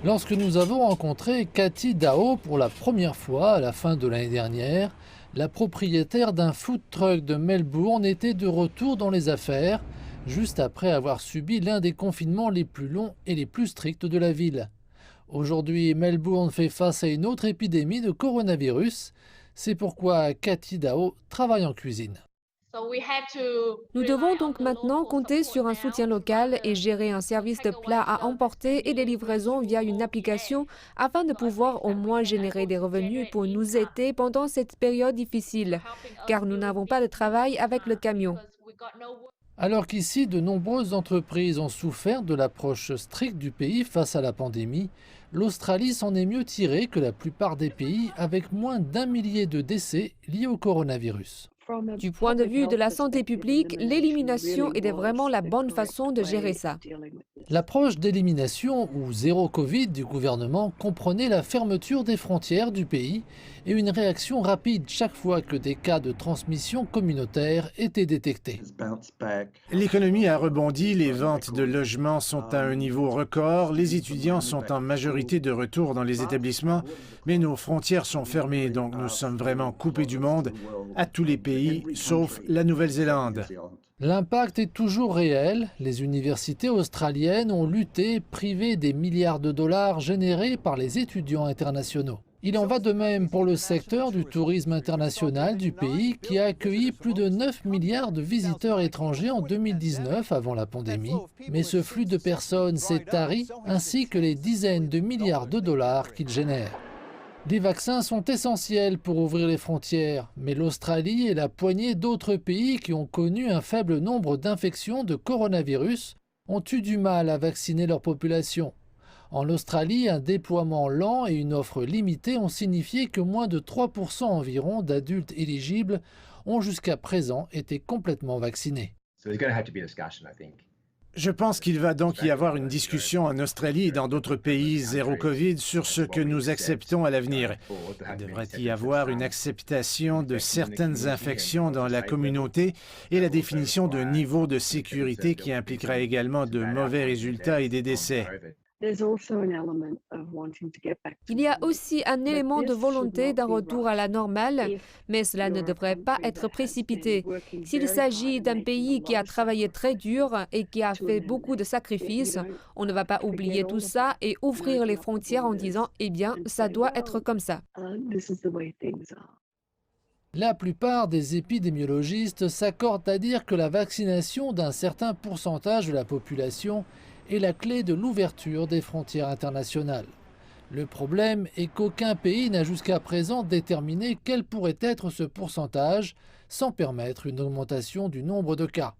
Lorsque nous avons rencontré Cathy Dao pour la première fois à la fin de l'année dernière, la propriétaire d'un food truck de Melbourne était de retour dans les affaires, juste après avoir subi l'un des confinements les plus longs et les plus stricts de la ville. Aujourd'hui, Melbourne fait face à une autre épidémie de coronavirus. C'est pourquoi Cathy Dao travaille en cuisine. Nous devons donc maintenant compter sur un soutien local et gérer un service de plats à emporter et des livraisons via une application afin de pouvoir au moins générer des revenus pour nous aider pendant cette période difficile, car nous n'avons pas de travail avec le camion. Alors qu'ici, de nombreuses entreprises ont souffert de l'approche stricte du pays face à la pandémie, l'Australie s'en est mieux tirée que la plupart des pays avec moins d'1 millier de décès liés au coronavirus. Du point de vue de la santé publique, l'élimination était vraiment la bonne façon de gérer ça. L'approche d'élimination ou zéro Covid du gouvernement comprenait la fermeture des frontières du pays et une réaction rapide chaque fois que des cas de transmission communautaire étaient détectés. L'économie a rebondi, les ventes de logements sont à un niveau record, les étudiants sont en majorité de retour dans les établissements, mais nos frontières sont fermées, donc nous sommes vraiment coupés du monde à tous les pays, sauf la Nouvelle-Zélande. L'impact est toujours réel. Les universités australiennes ont lutté, privées des milliards de dollars générés par les étudiants internationaux. Il en va de même pour le secteur du tourisme international du pays qui a accueilli plus de 9 milliards de visiteurs étrangers en 2019 avant la pandémie. Mais ce flux de personnes s'est tari ainsi que les dizaines de milliards de dollars qu'il génère. Des vaccins sont essentiels pour ouvrir les frontières, mais l'Australie et la poignée d'autres pays qui ont connu un faible nombre d'infections de coronavirus ont eu du mal à vacciner leur population. En Australie, un déploiement lent et une offre limitée ont signifié que moins de 3% environ d'adultes éligibles ont jusqu'à présent été complètement vaccinés. Je pense qu'il va donc y avoir une discussion en Australie et dans d'autres pays zéro Covid sur ce que nous acceptons à l'avenir. Il devrait y avoir une acceptation de certaines infections dans la communauté et la définition d'un niveau de sécurité qui impliquera également de mauvais résultats et des décès. Il y a aussi un élément de volonté d'un retour à la normale, mais cela ne devrait pas être précipité. S'il s'agit d'un pays qui a travaillé très dur et qui a fait beaucoup de sacrifices, on ne va pas oublier tout ça et ouvrir les frontières en disant « Eh bien, ça doit être comme ça ». La plupart des épidémiologistes s'accordent à dire que la vaccination d'un certain pourcentage de la population est la clé de l'ouverture des frontières internationales. Le problème est qu'aucun pays n'a jusqu'à présent déterminé quel pourrait être ce pourcentage sans permettre une augmentation du nombre de cas.